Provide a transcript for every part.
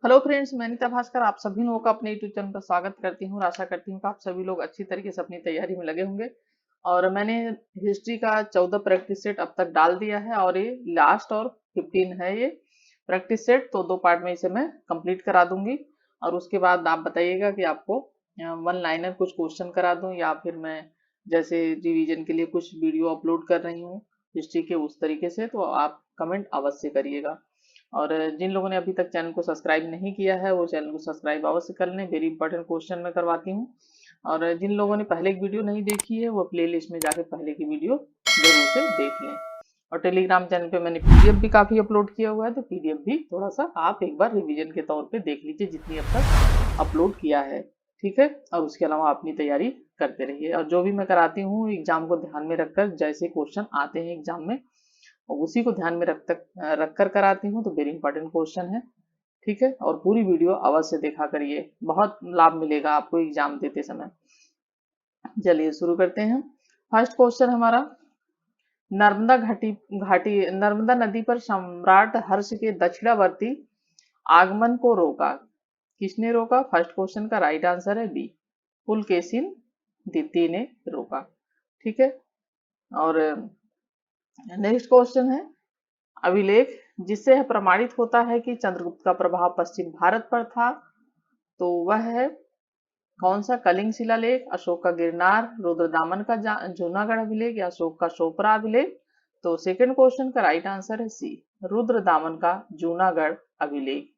Hello friends, मैं नीता भास्कर आप सभी लोगों का अपने यूट्यूब चैनल पर स्वागत करती हूँ और आशा करती हूँ कि आप सभी लोग अच्छी तरीके से अपनी तैयारी में लगे होंगे। और मैंने हिस्ट्री का 14 प्रैक्टिस सेट अब तक डाल दिया है और ये लास्ट और 15 है। ये प्रैक्टिस सेट तो 2 पार्ट में इसे मैं कंप्लीट करा दूंगी और उसके बाद आप बताइएगा कि आपको वन लाइनर कुछ क्वेश्चन करा दूं या फिर मैं जैसे रिवीजन के लिए कुछ वीडियो अपलोड कर रही हूँ हिस्ट्री के उस तरीके से, तो आप कमेंट अवश्य करिएगा। और जिन लोगों ने अभी तक चैनल को सब्सक्राइब नहीं किया है वो चैनल को सब्सक्राइब अवश्य कर लें। वेरी इंपॉर्टेंट क्वेश्चन मैं करवाती हूँ। और जिन लोगों ने पहले की वीडियो नहीं देखी है वो प्लेलिस्ट में जाके पहले की वीडियो जरूर से देख लें। और टेलीग्राम चैनल पे मैंने पीडीएफ भी काफी अपलोड किया हुआ है, तो पीडीएफ भी थोड़ा सा आप एक बार रिवीजन के तौर पे देख लीजिए जितनी अब तक अपलोड किया है। ठीक है, और उसके अलावा अपनी तैयारी करते रहिए और जो भी मैं कराती हूँ एग्जाम को ध्यान में रखकर, जैसे क्वेश्चन आते हैं एग्जाम में और उसी को ध्यान में रखकर कराती हूँ, तो वेरी इंपॉर्टेंट क्वेश्चन है। ठीक है, और पूरी वीडियो अवश्य देखा करिए, बहुत लाभ मिलेगा आपको एग्जाम देते समय। चलिए शुरू करते हैं। फर्स्ट क्वेश्चन हमारा, नर्मदा घाटी घाटी नर्मदा नदी पर सम्राट हर्ष के दक्षिणावर्ती आगमन को रोका। किसने रोका? फर्स्ट क्वेश्चन का राइट आंसर है बी, पुलकेशिन द्वितीय ने रोका। ठीक है, और नेक्स्ट क्वेश्चन है, अभिलेख जिससे यह प्रमाणित होता है कि चंद्रगुप्त का प्रभाव पश्चिम भारत पर था, तो वह है कौन सा? कलिंग शिलालेख, अशोक का गिरनार, रुद्रदामन का जूनागढ़ अभिलेख या अशोक का शोपरा अभिलेख। तो सेकंड क्वेश्चन का राइट आंसर है सी, रुद्रदामन का जूनागढ़ अभिलेख।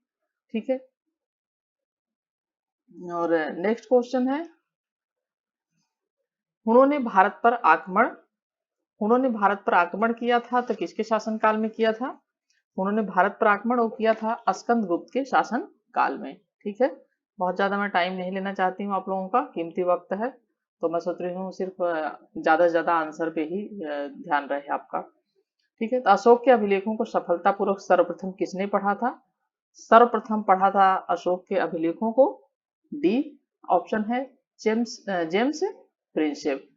ठीक है, और नेक्स्ट क्वेश्चन है, हुणों ने भारत पर आक्रमण हुणों ने भारत पर आक्रमण किया था तो किसके शासनकाल में किया था? उन्होंने भारत पर आक्रमण और किया था स्कंद गुप्त के शासन काल में। ठीक है, बहुत ज्यादा मैं टाइम नहीं लेना चाहती हूँ, आप लोगों का कीमती वक्त है, तो मैं सोच रही हूँ सिर्फ ज्यादा से ज्यादा आंसर पे ही ध्यान रहे आपका। ठीक है, तो अशोक के अभिलेखों को सफलतापूर्वक सर्वप्रथम किसने पढ़ा था? सर्वप्रथम पढ़ा था अशोक के अभिलेखों को डी ऑप्शन है जेम्स प्रिंसेप।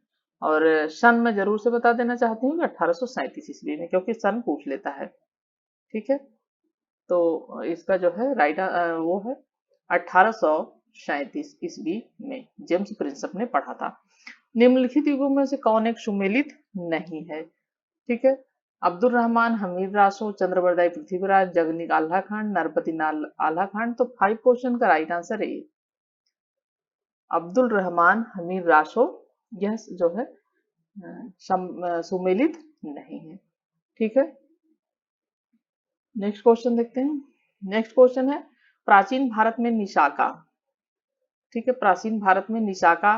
और सन मैं जरूर से बता देना चाहती हूँ कि 1837 ईस्वी में, क्योंकि सन पूछ लेता है। ठीक है, तो इसका जो है राइट वो है 1837 ईस्वी में जेम्स प्रिंसप ने पढ़ा था। निम्नलिखित युगों में से कौन एक सुमेलित नहीं है? ठीक है, अब्दुल रहमान, हमीर रासो, चंद्रबरदाई पृथ्वीराज, जगनिक आल्हा खान, नरपति नाल आल्हा खान। तो 5 क्वेश्चन का राइट आंसर है अब्दुल रहमान, हमीर रासो, यह जो है सुमेलित नहीं है। ठीक है, नेक्स्ट क्वेश्चन देखते हैं। नेक्स्ट क्वेश्चन है, प्राचीन भारत में निशाका, ठीक है, प्राचीन भारत में निशाका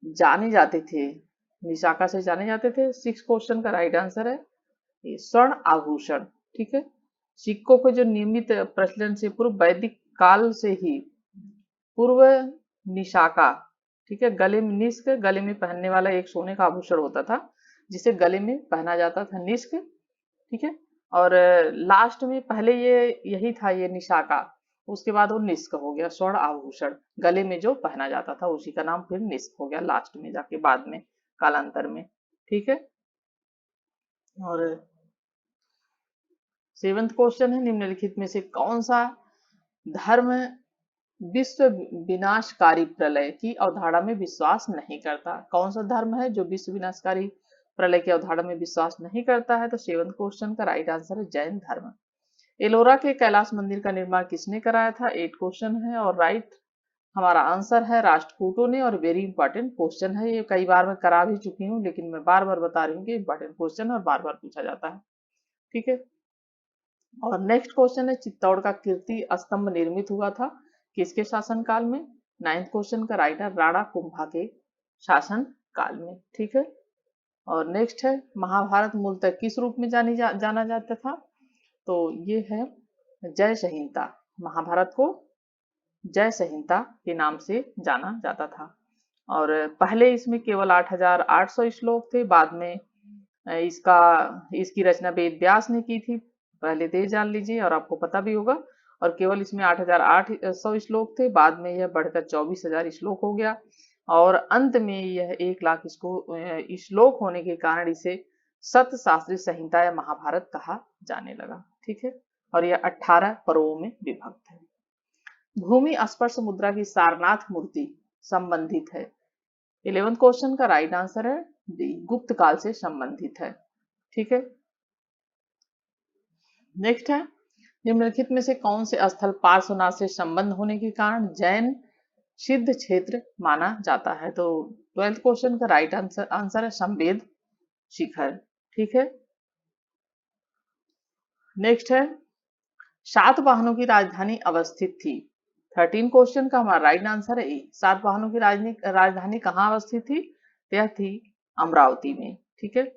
जाने जाते थे, निशाका से जाने जाते थे। 6 क्वेश्चन का राइट आंसर है ये स्वर्ण आभूषण। ठीक है, सिक्कों के जो नियमित प्रचलन से पूर्व वैदिक काल से ही पूर्व निशाका, ठीक है, गले में निष्क, गले में पहनने वाला एक सोने का आभूषण होता था जिसे गले में पहना जाता था, निष्क। ठीक है, और लास्ट में पहले ये यही था ये निशाका, उसके बाद वो निष्क हो गया स्वर्ण आभूषण, गले में जो पहना जाता था उसी का नाम फिर निष्क हो गया लास्ट में जाके बाद में कालांतर में। ठीक है, और 7th क्वेश्चन है, निम्नलिखित में से कौन सा धर्म विश्व विनाशकारी प्रलय की अवधारणा में विश्वास नहीं करता? कौन सा धर्म है जो विश्व विनाशकारी प्रलय की अवधारणा में विश्वास नहीं करता है? तो 7th क्वेश्चन का राइट आंसर है जैन धर्म। एलोरा के कैलाश मंदिर का निर्माण किसने कराया था? 8 क्वेश्चन है और राइट हमारा आंसर है राष्ट्रकूटों ने। और वेरी इंपॉर्टेंट क्वेश्चन है, ये कई बार मैं करा भी चुकी हूँ लेकिन मैं बार बार बता रही हूँ कि इंपॉर्टेंट क्वेश्चन और बार बार पूछा जाता है। ठीक है, और नेक्स्ट क्वेश्चन है, चित्तौड़ का कीर्ति स्तंभ निर्मित हुआ था किसके शासन काल में? 9th क्वेश्चन का राइट है राणा कुंभा के शासन काल में। ठीक है, और नेक्स्ट है, महाभारत मूलतः किस रूप में जाना जाता था? तो ये है जय संहिता, महाभारत को जय संहिता के नाम से जाना जाता था। और पहले इसमें केवल 8800 श्लोक थे, बाद में इसकी रचना वेद व्यास ने की थी, पहले तो ये जान लीजिए और आपको पता भी होगा। और केवल इसमें 8800 श्लोक थे, बाद में यह बढ़कर 24,000 श्लोक हो गया और अंत में यह 1 लाख श्लोक होने के कारण इसे सत शास्त्री संहिता या महाभारत कहा जाने लगा। ठीक है, और यह 18 पर्वों में विभक्त है। भूमि स्पर्श मुद्रा की सारनाथ मूर्ति संबंधित है? 11th क्वेश्चन का राइट आंसर है डी, गुप्त काल से संबंधित है। ठीक है, नेक्स्ट है, निम्नलिखित में से कौन से स्थल पार्श्वनाथ से संबंध होने के कारण जैन सिद्ध क्षेत्र माना जाता है? तो 12th क्वेश्चन का राइट आंसर है संवेद शिखर। ठीक है, नेक्स्ट है, सातवाहनों की राजधानी अवस्थित थी? 13 क्वेश्चन का हमारा राइट आंसर है ए, सातवाहनों की राजधानी कहाँ अवस्थित थी? यह थी अमरावती में। ठीक है,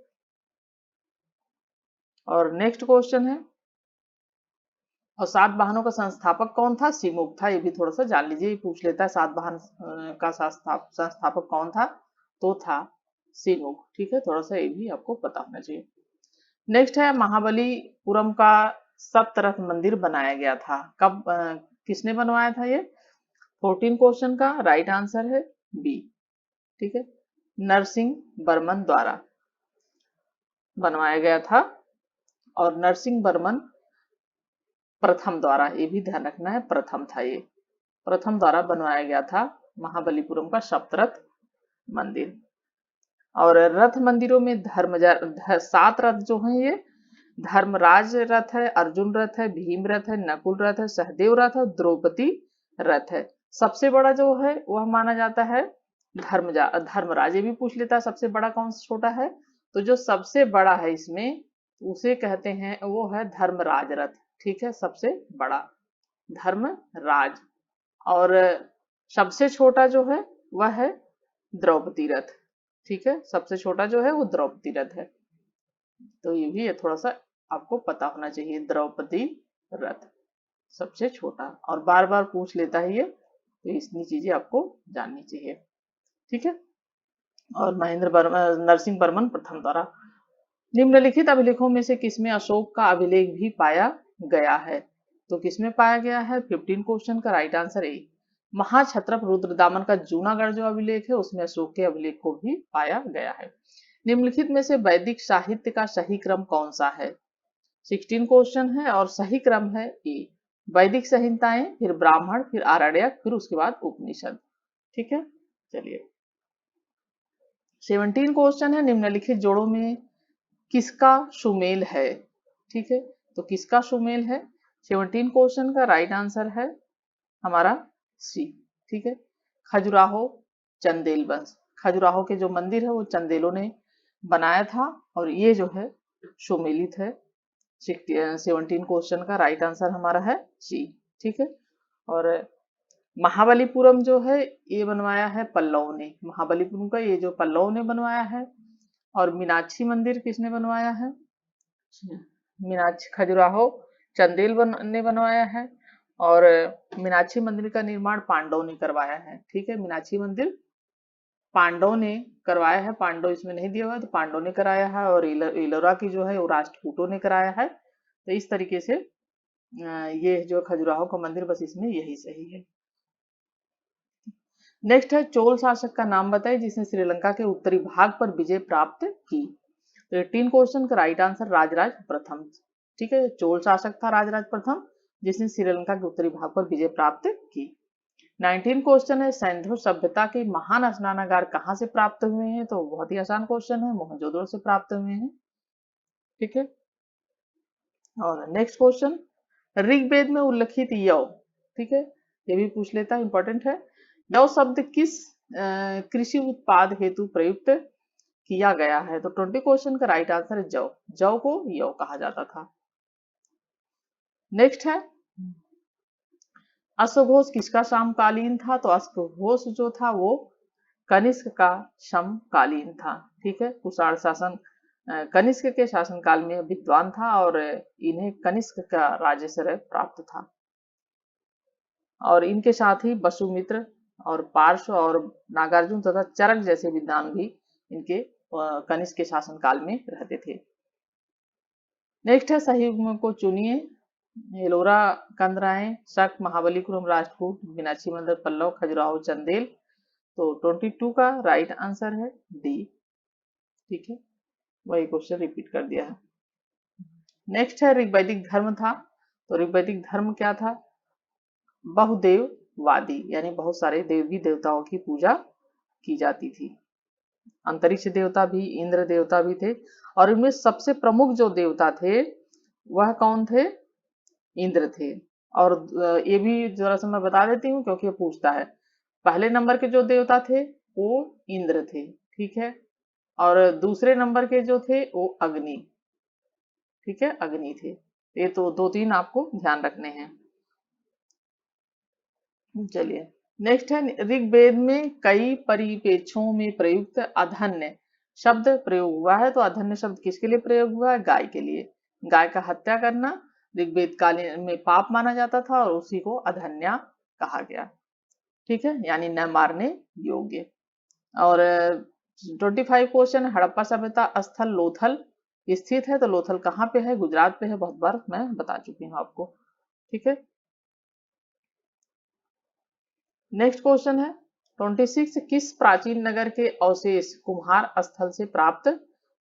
और नेक्स्ट क्वेश्चन है, और सातवाहनों का संस्थापक कौन था? सिमुक था। ये भी थोड़ा सा जान लीजिए, पूछ लेता है सातवाहन का संस्थापक कौन था, तो था सिमुक। ठीक है, थोड़ा सा ये भी आपको पता होना चाहिए। नेक्स्ट है, महाबलीपुरम का सप्तरथ मंदिर बनाया गया था कब, किसने बनवाया था ये? 14 क्वेश्चन का राइट आंसर है बी। ठीक है, नरसिंह वर्मन द्वारा बनवाया गया था, और नरसिंह वर्मन प्रथम द्वारा, ये भी ध्यान रखना है, प्रथम था ये, प्रथम द्वारा बनवाया गया था महाबलीपुरम का सप्तरथ मंदिर। और रथ मंदिरों में 7 रथ जो हैं ये धर्मराज रथ है, अर्जुन रथ है, भीम रथ है, नकुल रथ है, सहदेव रथ है, द्रौपदी रथ है। सबसे बड़ा जो है वह माना जाता है धर्मराज। ये भी पूछ लेता है सबसे बड़ा कौन सा छोटा है, तो जो सबसे बड़ा है इसमें उसे कहते हैं, वो है धर्मराज रथ। ठीक है, सबसे बड़ा धर्मराज। और सबसे छोटा जो है वह है द्रौपदी रथ। ठीक है, सबसे छोटा जो है वो द्रौपदी रथ है। तो ये भी थोड़ा सा आपको पता होना चाहिए, द्रौपदी रथ सबसे छोटा, और बार बार पूछ लेता है ये, तो इतनी चीजें आपको जाननी चाहिए। ठीक है, और नरसिंह वर्मन प्रथम द्वारा। निम्नलिखित अभिलेखों में से किसमें अशोक का अभिलेख भी पाया गया है? तो किसमें पाया गया है? 15 क्वेश्चन का राइट आंसर ए, महाक्षत्रप रुद्रदामन का जूनागढ़ जो अभिलेख है उसमें अशोक के अभिलेख को भी पाया गया है। निम्नलिखित में से वैदिक साहित्य का सही क्रम कौन सा है? 16 क्वेश्चन है, और सही क्रम है ए, वैदिक संहिताएं, फिर ब्राह्मण, फिर आरण्यक, फिर उसके बाद उपनिषद। ठीक है, चलिए 17 क्वेश्चन है, निम्नलिखित जोड़ों में किसका सुमेल है? ठीक है, तो किसका सुमेल है? 17 क्वेश्चन का राइट आंसर है हमारा सी। ठीक है, खजुराहो चंदेल वंश, खजुराहो के जो मंदिर है वो चंदेलों ने बनाया था, और ये जो है सुमेलित है। 17 क्वेश्चन का राइट आंसर हमारा है सी। ठीक है, और महाबलीपुरम जो है ये बनवाया है पल्लव ने, महाबलीपुरम का ये जो पल्लव ने बनवाया है। और मीनाक्षी मंदिर किसने बनवाया है? मीनाक्षी खजुराहो चंदेल ने बनवाया है। और मीनाक्षी मंदिर का निर्माण पांडव ने करवाया है। ठीक है, मीनाक्षी मंदिर पांडव ने करवाया है, पांडव इसमें नहीं दिया हुआ, तो पांडव ने कराया है। और एलोरा की जो है वो राष्ट्रकूटों ने कराया है। तो इस तरीके से ये जो खजुराहो का मंदिर बस इसमें यही सही है। नेक्स्ट है, चोल शासक का नाम बताइए जिसने श्रीलंका के उत्तरी भाग पर विजय प्राप्त की? तो 18 क्वेश्चन का राइट आंसर राजराज प्रथम। ठीक है, चोल शासक था राजराज प्रथम जिसने श्रीलंका के उत्तरी भाग पर विजय प्राप्त की। 19 क्वेश्चन है, सिंधु सभ्यता के महान स्नानागार कहाँ से प्राप्त हुए हैं? तो बहुत ही आसान क्वेश्चन है, मोहनजोदड़ो से प्राप्त हुए हैं। ठीक है, और नेक्स्ट क्वेश्चन, ऋग्वेद में उल्लिखित यव, ठीक है, ये भी पूछ लेता है, इंपॉर्टेंट है। यव शब्द किस कृषि उत्पाद हेतु प्रयुक्त किया गया है? तो 20 क्वेश्चन का राइट आंसर है जव, जव को यव कहा जाता था। नेक्स्ट है, अश्वघोष किसका समकालीन था? तो अश्वघोष जो था वो कनिष्क का समकालीन था। ठीक है, कुषाण शासन कनिष्क के शासनकाल में विद्वान था, और इन्हें कनिष्क का राजश्रय प्राप्त था। और इनके साथ ही वसुमित्र और पार्श्व और नागार्जुन तथा चरक जैसे विद्वान भी इनके कनिष्क के शासनकाल में रहते थे। नेक्स्ट है, सही को चुनिए। एलोरा कंदराएं, शक, महाबलीपुरम राजपूत, मीनाक्षी मंदिर पल्लव, खजुराहो चंदेल। तो 22 का राइट आंसर है डी। ठीक है, वही क्वेश्चन रिपीट कर दिया है। नेक्स्ट है, ऋग्वैदिक धर्म था, तो ऋग्वैदिक धर्म क्या था? बहुदेववादी, यानी बहुत सारे देवी देवताओं की पूजा की जाती थी। अंतरिक्ष देवता भी, इंद्र देवता भी थे, और इनमें सबसे प्रमुख जो देवता थे वह कौन थे? इंद्र थे। और ये भी जरा सा मैं बता देती हूँ क्योंकि ये पूछता है। पहले नंबर के जो देवता थे वो इंद्र थे, ठीक है, और दूसरे नंबर के जो थे वो अग्नि, ठीक है, अग्नि थे। ये तो दो तीन आपको ध्यान रखने हैं। चलिए, नेक्स्ट है, ऋग्वेद में कई परिपेक्षों में प्रयुक्त अधन्य शब्द प्रयोग हुआ है। तो अधन्य शब्द किसके लिए प्रयोग हुआ है? गाय के लिए। गाय का हत्या करना ऋग्वेद कालीन में पाप माना जाता था और उसी को अधन्या कहा गया, ठीक है, यानी न मारने योग्य। और 25 क्वेश्चन, हड़प्पा सभ्यता स्थल लोथल स्थित है। तो लोथल कहाँ पे है? गुजरात पे है, बहुत बार मैं बता चुकी हूँ आपको, ठीक है। नेक्स्ट क्वेश्चन है 26, किस प्राचीन नगर के अवशेष कुम्हार स्थल से प्राप्त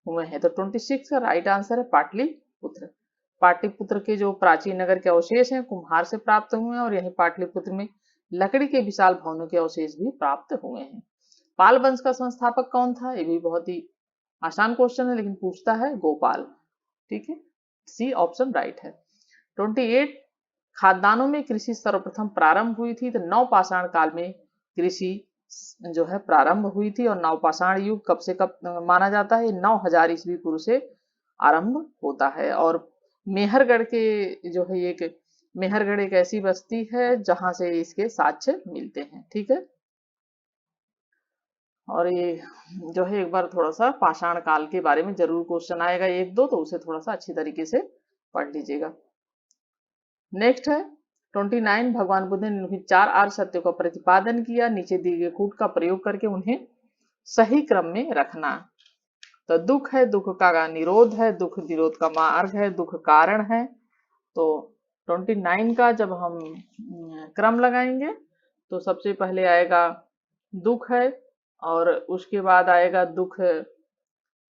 हुए हैं? तो 26 का राइट आंसर है पाटलिपुत्र। पाटलिपुत्र के जो प्राचीन नगर के अवशेष हैं कुम्हार से प्राप्त हुए हैं, और यही पाटलिपुत्र में लकड़ी के विशाल भवनों के अवशेष भी प्राप्त हुए हैं। पाल वंश का संस्थापक कौन था? ये भी बहुत ही आसान क्वेश्चन है, लेकिन पूछता है गोपाल, ठीक है, सी ऑप्शन राइट है। 28, खाद्यान्नों में कृषि सर्वप्रथम प्रारंभ हुई थी। तो नवपाषाण काल में कृषि जो है प्रारंभ हुई थी, और नवपाषाण युग कब से कब माना जाता है? 9000 ईस्वी पूर्व से आरंभ होता है। और मेहरगढ़ के जो है एक मेहरगढ़ एक ऐसी बस्ती है जहां से इसके साक्ष्य मिलते हैं, ठीक है। और ये जो है एक बार थोड़ा सा पाषाण काल के बारे में जरूर क्वेश्चन आएगा एक दो, तो उसे थोड़ा सा अच्छी तरीके से पढ़ लीजिएगा। नेक्स्ट है 29, भगवान बुद्ध ने 4 आर्य सत्यों का प्रतिपादन किया। नीचे दिए गए कूट का प्रयोग करके उन्हें सही क्रम में रखना। तो दुख है, दुख का निरोध है, दुख निरोध का मार्ग है, दुख कारण है। तो 29 का जब हम क्रम लगाएंगे तो सबसे पहले आएगा दुख है, और उसके बाद आएगा दुख,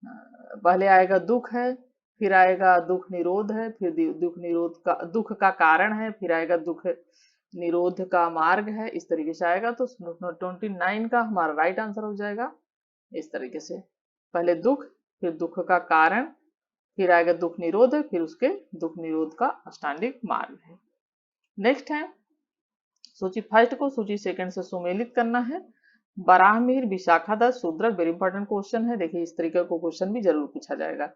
पहले आएगा दुख है, फिर आएगा दुख निरोध है, फिर दुख निरोध का दुख का कारण है, फिर आएगा दुख निरोध का मार्ग है। इस तरीके से आएगा। तो 29 का हमारा राइट आंसर हो जाएगा इस तरीके से, पहले दुख, फिर दुख का कारण, फिर आएगा दुख निरोध, फिर उसके दुख निरोध का अष्टांगिक मार्ग है। नेक्स्ट है, सूची फर्स्ट को सूची सेकंड से सुमेलित करना है। Varahamihira, Vishakhadatta, Shudraka, very important question है, देखिए इस तरीके को क्वेश्चन भी जरूर पूछा जाएगा,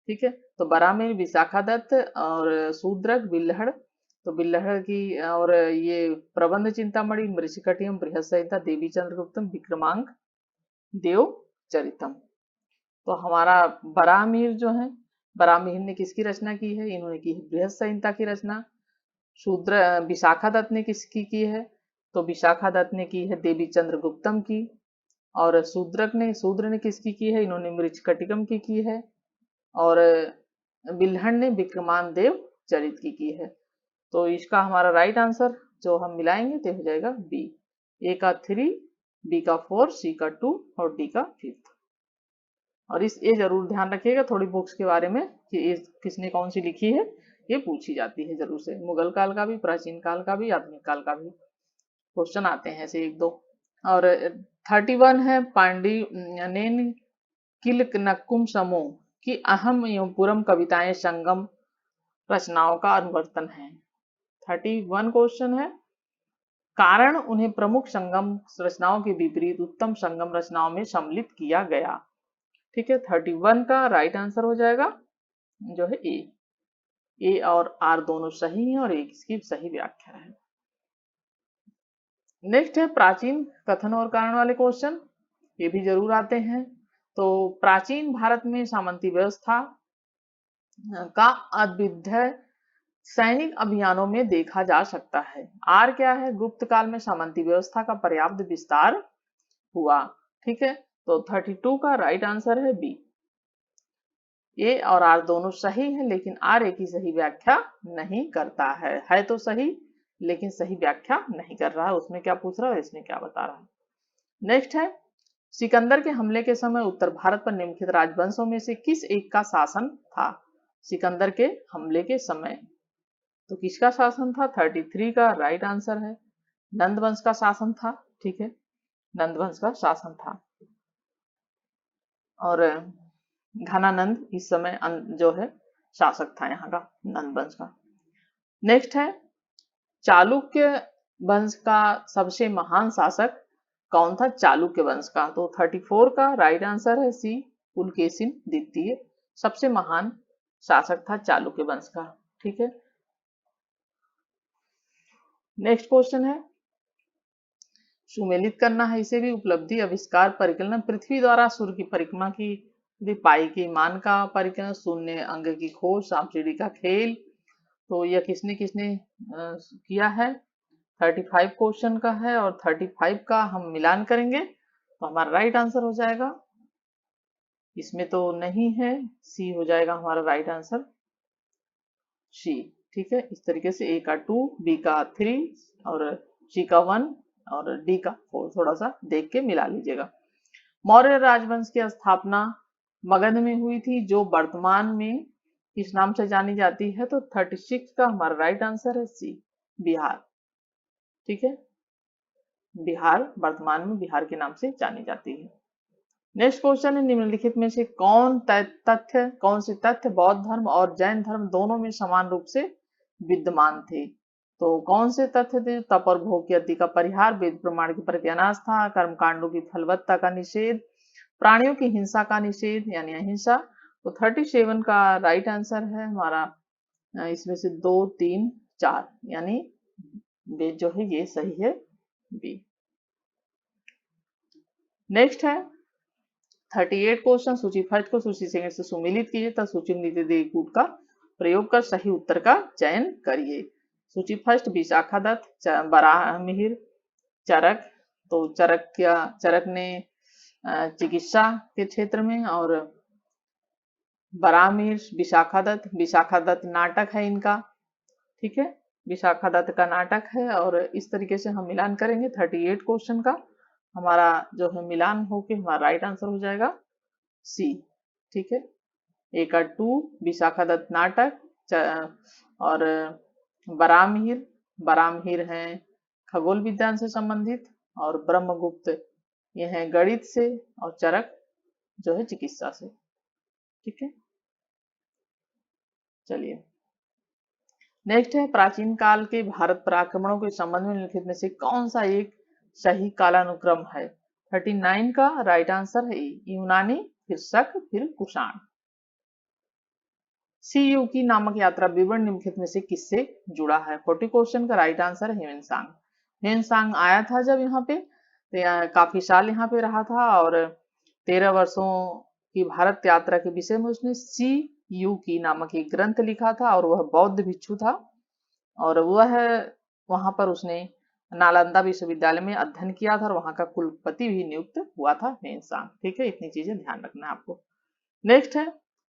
ठीक है। तो बराहमीर, विशाखा दत्त और शूद्रक, बिल्हड़, तो बिल्हड़ की, और ये प्रबंध चिंतामणि, मृच्छकटियम, बृहद संहिता, देवी चंद्रगुप्तम, विक्रमांक, देव चरितम। तो हमारा बराहमीर जो है, बराहमीर ने किसकी रचना की है? इन्होंने की है बृहद संहिता की रचना। शूद्र विशाखा दत्त ने किसकी की है? तो विशाखा दत्त ने की है देवी चंद्रगुप्तम की। और शूद्र ने किसकी की है? इन्होंने मृच्छकटिकम की है। और बिल्हड़ ने विक्रमादेव चरित की है। तो इसका हमारा राइट आंसर जो हम मिलाएंगे तो हो जाएगा बी। ए का 3, बी का 4, सी का 2 और डी का 5। और ये जरूर ध्यान रखिएगा थोड़ी बुक्स के बारे में कि ये किसने कौन सी लिखी है, ये पूछी जाती है जरूर से। मुगल काल का भी, प्राचीन काल का भी, आधुनिक काल का भी क्वेश्चन आते हैं ऐसे एक दो। और 31 है, पांडियन किलनक्कुम समूह की अहम एवं पूरम कविताएं संगम रचनाओं का अनुवर्तन है। 31 क्वेश्चन है, कारण उन्हें प्रमुख संगम रचनाओं के विपरीत उत्तम संगम रचनाओं में सम्मिलित किया गया, ठीक है। 31 का राइट आंसर हो जाएगा जो है ए और आर दोनों सही हैं, और एक इसकी सही व्याख्या है। नेक्स्ट है प्राचीन कथन और कारण वाले क्वेश्चन, ये भी जरूर आते हैं। तो प्राचीन भारत में सामंती व्यवस्था का अद्वितीय सैनिक अभियानों में देखा जा सकता है। आर क्या है? गुप्त काल में सामंती व्यवस्था का पर्याप्त विस्तार हुआ, ठीक है। तो 32 का राइट आंसर है बी। ए और आर दोनों सही है, लेकिन आर ए की सही व्याख्या नहीं करता है तो सही, लेकिन सही व्याख्या नहीं कर रहा है। उसमें क्या पूछ रहा है, इसमें क्या बता रहा है। नेक्स्ट है, सिकंदर के हमले के समय उत्तर भारत पर निम्नलिखित राजवंशों में से किस एक का शासन था? सिकंदर के हमले के समय तो किसका शासन था? 33 का राइट आंसर है, नंद वंश का शासन था। ठीक है, नंद वंश का शासन था। और घनानंद इस समय जो है शासक था यहाँ का, नंद वंश का। नेक्स्ट है, चालुक्य वंश का सबसे महान शासक कौन था? चालुक्य वंश का। तो 34 का राइट आंसर है सी, पुलकेशिन द्वितीय सबसे महान शासक था चालुक्य वंश का। ठीक है, नेक्स्ट क्वेश्चन है, सुमेलित करना है इसे भी। उपलब्धि, आविष्कार, परिकलन। पृथ्वी द्वारा सूर्य की परिक्रमा की पाई के मान का परिकलन, शून्य अंग की खोज, सांप सीढ़ी का खेल। तो यह किसने किसने किया है? 35 क्वेश्चन का है और 35 का हम मिलान करेंगे तो हमारा राइट आंसर हो जाएगा। इसमें तो नहीं है, सी हो जाएगा हमारा राइट आंसर, सी। ठीक है, इस तरीके से ए का 2, बी का 3 और सी का 1 और डी का 4 थोड़ा सा देख के मिला लीजिएगा। मौर्य राजवंश की स्थापना मगध में हुई थी, जो वर्तमान में किस नाम से जानी जाती है? तो 36 का हमारा राइट आंसर है सी, बिहार। ठीक है, बिहार वर्तमान में बिहार के नाम से जानी जाती है। नेक्स्ट क्वेश्चन है, निम्नलिखित में से कौन से तथ्य बौद्ध धर्म और जैन धर्म दोनों में समान रूप से विद्यमान थे? तो कौन से तथ्य थे? तप और भोग की अति का परिहार, वेद प्रमाण के प्रति अनास्था, कर्म कांडों की फलवत्ता का निषेध, प्राणियों की हिंसा का निषेध यानी अहिंसा। तो 37 का राइट आंसर है हमारा, इसमें से 2, 3, 4 यानी बी जो है ये सही है, बी। नेक्स्ट है 38 क्वेश्चन, सूची फर्स्ट को सूची सेकंड से सुमेलित कीजिए तथा सूची में दी गई कूट का प्रयोग कर सही उत्तर का चयन करिए। सूची फर्स्ट, विशाखा दत्त, बराहमिहिर, चरक। तो चरक ने चिकित्सा के क्षेत्र में, और बराहमिहिर विशाखा दत्त नाटक है इनका। ठीक है, विशाखा दत्त का नाटक है। और इस तरीके से हम मिलान करेंगे 38 क्वेश्चन का, हमारा जो है मिलान होके हमारा राइट आंसर हो जाएगा सी। ठीक है, ए का 2 विशाखा दत्त नाटक, और बरामहीर हैं खगोल विज्ञान से संबंधित, और ब्रह्मगुप्त ये हैं गणित से, और चरक जो है चिकित्सा से। ठीक है, चलिए नेक्स्ट है, प्राचीन काल के भारत पर आक्रमणों के संबंध में निम्नलिखित में से कौन सा एक सही कालानुक्रम है? 39 का राइट आंसर है यूनानी, फिर शक, फिर कुषाण। सीयू की नामक यात्रा विवरण निम्नलिखित में से किससे जुड़ा है? 40 क्वेश्चन का राइट आंसर है ह्वेनसांग। ह्वेनसांग आया था जब यहाँ पे, तो काफी साल यहाँ पे रहा था, और 13 वर्षों की भारत यात्रा के विषय में उसने सी यू की नामक एक ग्रंथ लिखा था, और वह बौद्ध भिक्षु था, और वह वहां पर उसने नालंदा विश्वविद्यालय में अध्ययन किया था, और वहां का कुलपति भी नियुक्त हुआ था ह्वेनसांग। ठीक है, इतनी चीजें ध्यान रखना है आपको। नेक्स्ट है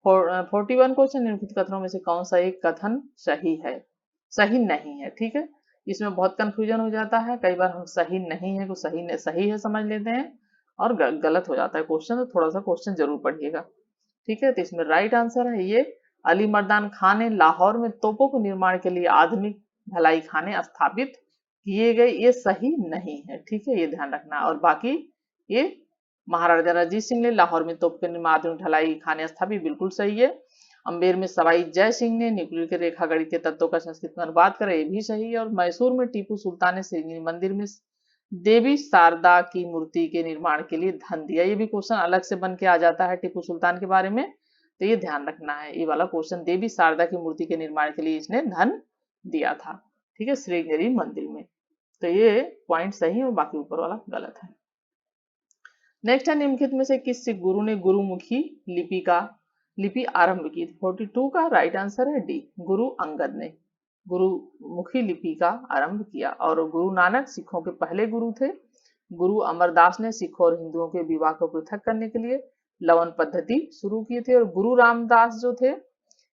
41 क्वेश्चन, निम्नलिखित कथनों में से कौन सा एक कथन सही है, सही नहीं है? ठीक है, इसमें बहुत कंफ्यूजन हो जाता है, कई बार हम सही नहीं है को सही है समझ लेते हैं और गलत हो जाता है क्वेश्चन, तो थोड़ा सा क्वेश्चन जरूर पढ़िएगा। ठीक है, तो इसमें राइट आंसर है ये, अली मर्दान खान ने लाहौर में तोपों के निर्माण के लिए आधुनिक ढलाई खाने स्थापित किए गए, ये सही नहीं है। ठीक है, ये ध्यान रखना। और बाकी ये महाराजा रंजीत सिंह ने लाहौर में तोप के निर्माण आधुनिक ढलाई खाने स्थापित, बिल्कुल सही है। अम्बेर में सवाई जय सिंह ने न्यूक्लियर के रेखा गणित के तत्वों का संस्कृत में अनुवाद करा, ये भी सही है। और मैसूर में टीपू सुल्तान ने श्रीगिरी मंदिर में देवी शारदा की मूर्ति के निर्माण के लिए धन दिया, ये भी क्वेश्चन अलग से बन के आ जाता है टीपू सुल्तान के बारे में, तो ये ध्यान रखना है। ये वाला क्वेश्चन, देवी शारदा की मूर्ति के निर्माण के लिए इसने धन दिया था। ठीक है, श्रीगिरी मंदिर में। तो ये पॉइंट सही है और बाकी ऊपर वाला गलत है। नेक्स्ट है, निम्नलिखित में से किस गुरु ने गुरुमुखी लिपि आरंभ की? 42 का राइट आंसर है डी, गुरु अंगद ने गुरुमुखी लिपि का आरंभ किया। और गुरु नानक सिखों के पहले गुरु थे। गुरु अमरदास ने सिखों और हिंदुओं के विवाह को पृथक करने के लिए लवन पद्धति शुरू किए थे। और गुरु रामदास जो थे,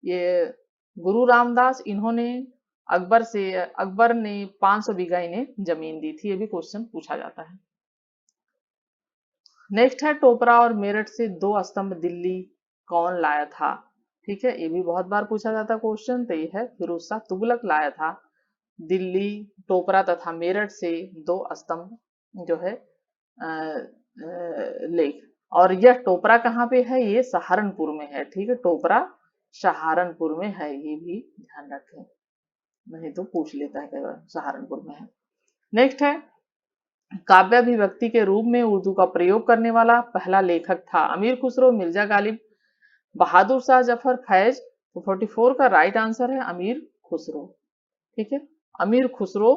ये गुरु रामदास, इन्होंने अकबर ने 500 बीघा इन्हें जमीन दी थी, ये भी क्वेश्चन पूछा जाता है। नेक्स्ट है, टोपरा और मेरठ से 2 स्तंभ दिल्ली कौन लाया था? ठीक है, ये भी बहुत बार पूछा जाता क्वेश्चन। तो ये है फिरोज शाह तुगलक लाया था दिल्ली, टोपरा तथा मेरठ से 2 स्तंभ जो है लेख। और यह टोपरा कहाँ पे है? ये सहारनपुर में है। ठीक है, टोपरा सहारनपुर में है, ये भी ध्यान रखें, नहीं तो पूछ लेता है कई बार, सहारनपुर में है। नेक्स्ट है काव्याभिव्यक्ति के रूप में उर्दू का प्रयोग करने वाला पहला लेखक था। अमीर खुसरो, मिर्जा गालिब, बहादुर शाह जफर, फैज। तो 44 का राइट आंसर है अमीर खुसरो। ठीक है, अमीर खुसरो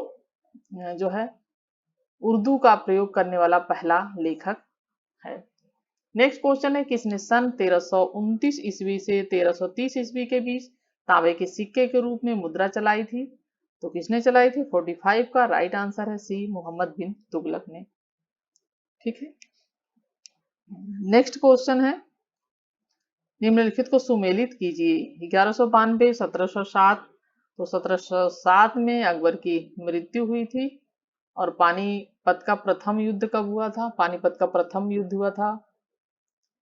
जो है उर्दू का प्रयोग करने वाला पहला लेखक है। नेक्स्ट क्वेश्चन है किसने सन 1329 ईस्वी से 1330 ईस्वी के बीच तांबे के सिक्के के रूप में मुद्रा चलाई थी? तो किसने चलाई थी? 45 का राइट आंसर है सी, मोहम्मद बिन तुगलक ने। ठीक है, नेक्स्ट क्वेश्चन है निम्नलिखित को सुमेलित कीजिए। 1192, 1707। तो 1707 में अकबर की मृत्यु हुई थी। और पानीपत का प्रथम युद्ध कब हुआ था? पानीपत का प्रथम युद्ध हुआ था,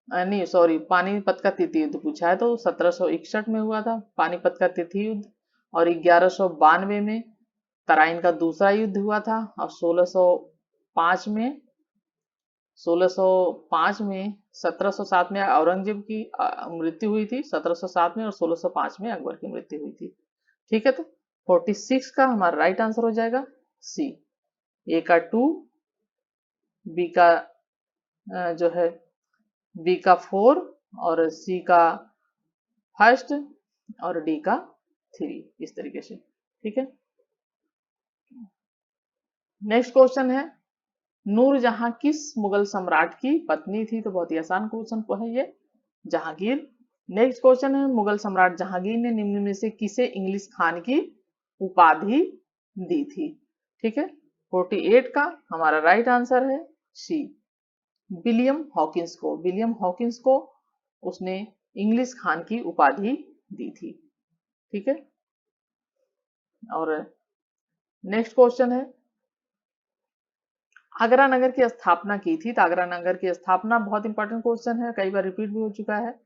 नहीं सॉरी, पानीपत का तृतीय युद्ध पूछा है, तो 1761 में हुआ था पानीपत का तृतीय युद्ध। और 1192 में तराइन का दूसरा युद्ध हुआ था। और 1605 में 1707 में औरंगजेब की मृत्यु हुई थी 1707 में, और 1605 में अकबर की मृत्यु हुई थी। ठीक है, तो 46 का हमारा राइट आंसर हो जाएगा सी। ए का 2, बी का जो है बी का 4, और सी का फर्स्ट, और डी का 3, इस तरीके से। ठीक है, नेक्स्ट क्वेश्चन है नूरजहां किस मुगल सम्राट की पत्नी थी? तो बहुत ही आसान क्वेश्चन है ये, जहांगीर। नेक्स्ट क्वेश्चन है मुगल सम्राट जहांगीर ने निम्न में से किसे इंग्लिश खान की उपाधि दी थी? ठीक है, 48 का हमारा राइट आंसर है सी, विलियम हॉकिंस को। विलियम हॉकिंस को उसने इंग्लिश खान की उपाधि दी थी। ठीक है, और नेक्स्ट क्वेश्चन है आगरा नगर की स्थापना की थी। तो आगरा नगर की स्थापना बहुत इंपॉर्टेंट क्वेश्चन है, कई बार रिपीट भी हो चुका है।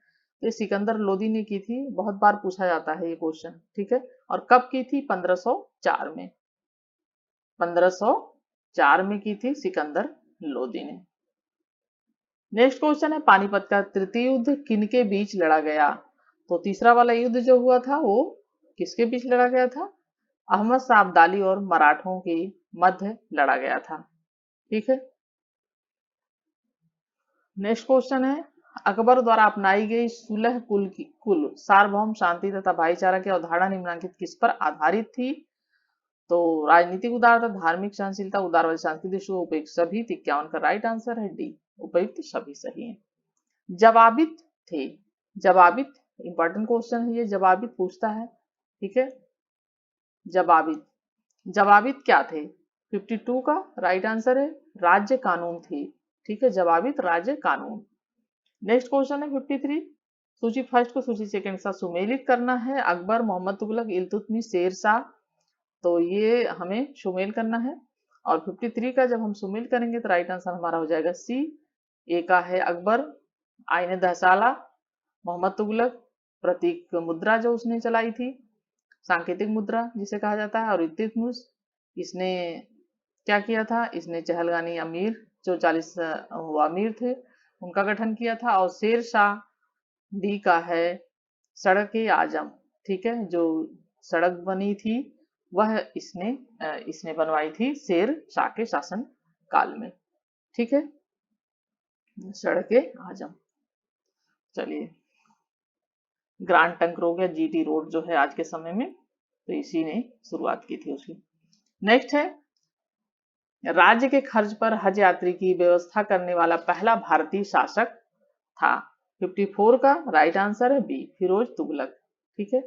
ये सिकंदर लोदी ने की थी, बहुत बार पूछा जाता है ये क्वेश्चन। ठीक है, और कब की थी? 1504 में। 1504 में की थी सिकंदर लोदी ने। नेक्स्ट क्वेश्चन है पानीपत का तृतीय युद्ध किनके बीच लड़ा गया? तो तीसरा वाला युद्ध जो हुआ था वो किसके बीच लड़ा गया था? अहमद शाह अब्दाली और मराठों के मध्य लड़ा गया था। ठीक है, नेक्स्ट क्वेश्चन है अकबर द्वारा अपनाई गई सुलह कुल सार्वभौम शांति तथा भाईचारा की अवधारणा निम्नलिखित किस पर आधारित थी? तो राजनीतिक उदारता, धार्मिक सहनशीलता, उदारवादी सांस्कृतिक उपयुक्त सभी। 51 का राइट आंसर है डी, उपयुक्त सभी सही है। जवाबित थे, जवाबित इंपॉर्टेंट क्वेश्चन है ये, जवाबित पूछता है। ठीक है, जवाबित, जवाबित क्या थे? 52 का राइट आंसर है राज्य कानून थी। ठीक है, जवाबित राज्य कानून। नेक्स्ट क्वेश्चन है 53, सूची फर्स्ट को सूची सेकंड के साथ सुमेलित करना है। अकबर, मोहम्मद तुगलक, इल्तुतमिश, शेर शाह। तो ये हमें सुमेल करना है। और 53 का जब हम सुमेल करेंगे तो राइट आंसर हमारा हो जाएगा सी। ए का है अकबर, आईने दहसाला, मोहम्मद तुगलक, प्रतीक मुद्रा जो उसने चलाई थी, सांकेतिक मुद्रा जिसे कहा जाता है। और इल्तुतमिश, इसने क्या किया था? इसने चहलगानी अमीर जो 40 अमीर थे उनका गठन किया था। और शेर शाह डी का है सड़क ए आजम। ठीक है, जो सड़क बनी थी वह इसने बनवाई थी शेर शाह के शासन काल में। ठीक है, सड़क ए आजम। चलिए, ग्रांड ट्रंक रोड या जीटी रोड जो है आज के समय में, तो इसी ने शुरुआत की थी उसकी। नेक्स्ट है राज्य के खर्च पर हज यात्री की व्यवस्था करने वाला पहला भारतीय शासक था। 54 का राइट आंसर है बी, फिरोज तुगलक। ठीक है,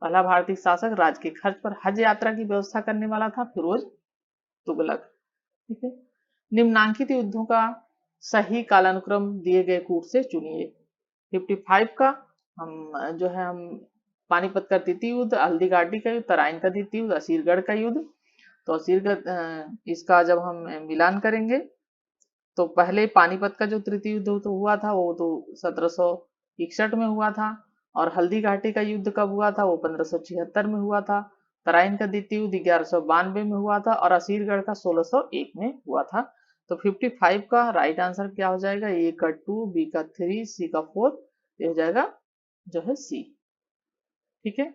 पहला भारतीय शासक राज्य के खर्च पर हज यात्रा की व्यवस्था करने वाला था फिरोज तुगलक। ठीक है, निम्नांकित युद्धों का सही कालानुक्रम दिए गए कूट से चुनिए। 55 का हम पानीपत का तृतीय युद्ध, हल्दी घाटी का युद्ध, तराइन का द्वितीय युद्ध, असीरगढ़ का युद्ध। तो असीरगढ़ इसका जब हम मिलान करेंगे तो पहले पानीपत का जो तृतीय युद्ध तो हुआ था वो तो 1761 में हुआ था। और हल्दी घाटी का युद्ध कब हुआ था? वो 1576 में हुआ था। तराइन का द्वितीय युद्ध 1192 में हुआ था और असीरगढ़ का 1601 में हुआ था। तो 55 का राइट आंसर क्या हो जाएगा? ए का 2, बी का 3, सी का 4, ये हो जाएगा जो है सी। ठीक है।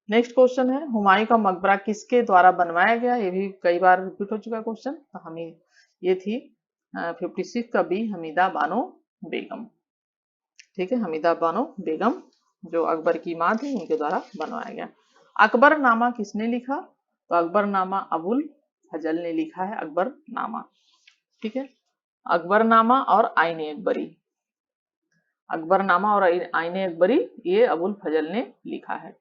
नेक्स्ट क्वेश्चन है, हुमायूं का मकबरा किसके द्वारा बनवाया गया? ये भी कई बार रिपीट हो चुका क्वेश्चन। तो हमें ये थी 56 का बी, हमीदा बानो बेगम। ठीक है, हमीदा बानो बेगम जो अकबर की माँ थी, उनके द्वारा बनवाया गया। अकबरनामा किसने लिखा? तो अकबरनामा अबुल फजल ने लिखा है अकबरनामा। ठीक है, अकबरनामा और आईन अकबरी, अकबरनामा और आईन अकबरी ये अबुल फजल ने लिखा है।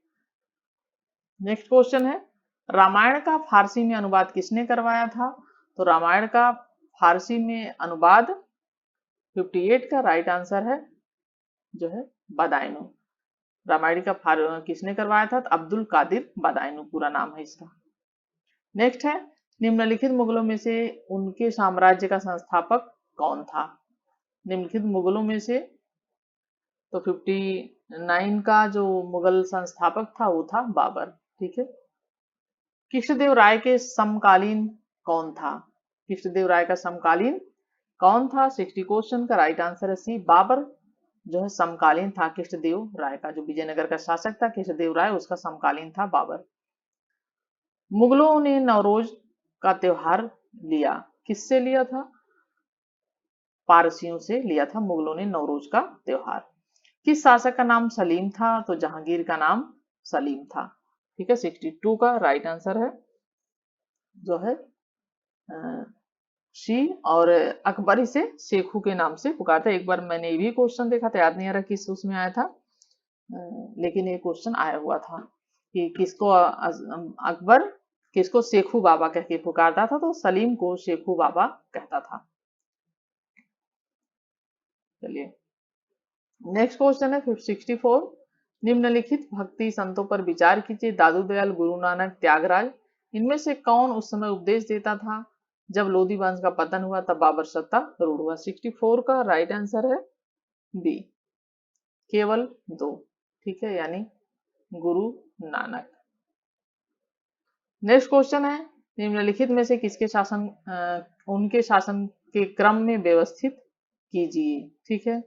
नेक्स्ट क्वेश्चन है, रामायण का फारसी में अनुवाद किसने करवाया था? तो रामायण का फारसी में अनुवाद 58 का राइट आंसर है जो है बदायूं। रामायण का किसने करवाया था? तो अब्दुल कादिर बदायूं पूरा नाम है इसका। नेक्स्ट है, निम्नलिखित मुगलों में से उनके साम्राज्य का संस्थापक कौन था? निम्नलिखित मुगलों में से तो 59 का जो मुगल संस्थापक था वो था बाबर। ठीक है। कृष्णदेव राय के समकालीन कौन था? कृष्णदेव राय का समकालीन कौन था? 60 क्वेश्चन का राइट आंसर है सी, बाबर जो है समकालीन था कृष्णदेव राय का। जो विजयनगर का शासक था कृष्णदेव राय, उसका समकालीन था बाबर। मुगलों ने नवरोज का त्योहार लिया, किससे लिया था? पारसियों से लिया था मुगलों ने नवरोज का त्योहार। किस शासक का नाम सलीम था? तो जहांगीर का नाम सलीम था। ठीक है, 62 का राइट आंसर है जो है शी। और अकबर इसे शेखू के नाम से पुकारते। एक बार मैंने ये भी क्वेश्चन देखा था, याद नहीं आ रहा किस उसमें आया था, लेकिन ये क्वेश्चन आया हुआ था कि किसको अकबर किसको शेखू बाबा कह के पुकारता था? तो सलीम को शेखू बाबा कहता था। चलिए नेक्स्ट क्वेश्चन है 64, निम्नलिखित भक्ति संतों पर विचार कीजिए। दादू दयाल, गुरु नानक, त्यागराज, इनमें से कौन उस समय उपदेश देता था जब लोधी वंश का पतन हुआ, तब बाबर सत्ता रूढ़ हुआ? 64 का राइट आंसर है बी, केवल 2। ठीक है, यानी गुरु नानक। नेक्स्ट क्वेश्चन है, निम्नलिखित में से किसके शासन उनके शासन के क्रम में व्यवस्थित कीजिए। ठीक है,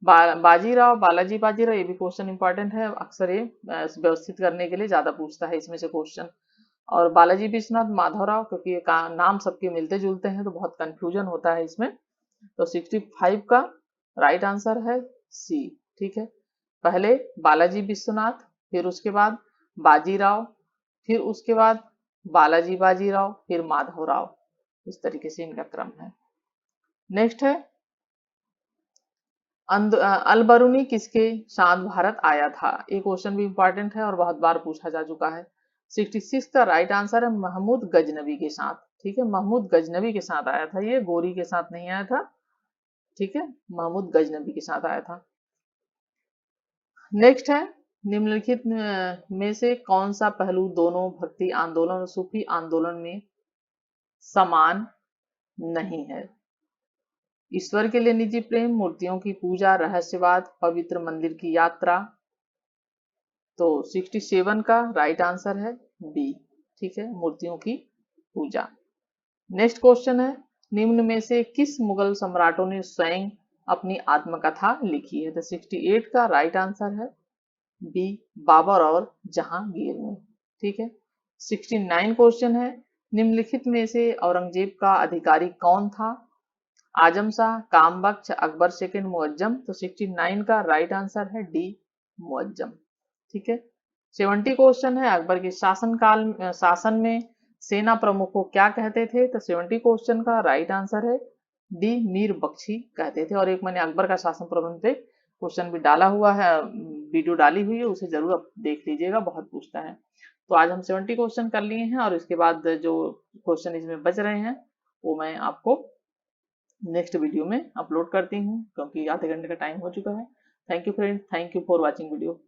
बाजीराव, बालाजी बाजीराव, ये भी क्वेश्चन इंपॉर्टेंट है, अक्सर ये व्यवस्थित करने के लिए ज्यादा पूछता है इसमें से क्वेश्चन। और बालाजी विश्वनाथ, माधवराव, क्योंकि ये नाम सबके मिलते जुलते हैं तो बहुत कंफ्यूजन होता है इसमें। तो 65 का राइट आंसर है सी। ठीक है, पहले बालाजी विश्वनाथ, फिर उसके बाद बाजीराव, फिर उसके बाद बालाजी बाजीराव, फिर माधवराव, इस तरीके से इनका क्रम है। नेक्स्ट है, अलबरूनी किसके साथ भारत आया था? ये क्वेश्चन भी इंपॉर्टेंट है और बहुत बार पूछा जा चुका है। 66 का राइट आंसर है महमूद गजनवी के साथ। ठीक है, महमूद गजनवी के साथ आया था, ये गोरी के साथ नहीं आया था। ठीक है, महमूद गजनवी के साथ आया था। नेक्स्ट है, निम्नलिखित में से कौन सा पहलू दोनों भक्ति आंदोलन और सूफी आंदोलन में समान नहीं है? ईश्वर के लिए निजी प्रेम, मूर्तियों की पूजा, रहस्यवाद, पवित्र मंदिर की यात्रा। तो 67 का राइट आंसर है बी। ठीक है, मूर्तियों की पूजा। नेक्स्ट क्वेश्चन है, निम्न में से किस मुगल सम्राटों ने स्वयं अपनी आत्मकथा लिखी है? तो 68 का राइट आंसर है बी, बाबर और जहांगीर ने। ठीक है, 69 क्वेश्चन है, निम्नलिखित में से औरंगजेब का अधिकारी कौन था? आजम शाह, कामबख्श, अकबर सेकंड, मुअज्जम। तो 69 का राइट आंसर है डी, मुअज्जम। ठीक है, 70 क्वेश्चन है, अकबर के शासन में सेना प्रमुख को क्या कहते थे? तो 70 क्वेश्चन का राइट आंसर है डी, मीर बख्शी कहते थे। और एक मैंने अकबर का शासन प्रबंध पे क्वेश्चन भी डाला हुआ है, वीडियो डाली हुई है, उसे जरूर आप देख लीजिएगा, बहुत पूछता है। तो आज हम 70 क्वेश्चन कर लिए हैं और इसके बाद जो क्वेश्चन इसमें बच रहे हैं वो मैं आपको नेक्स्ट वीडियो में अपलोड करती हूँ, क्योंकि आधे घंटे का टाइम हो चुका है। Thank you friends, thank you for watching video.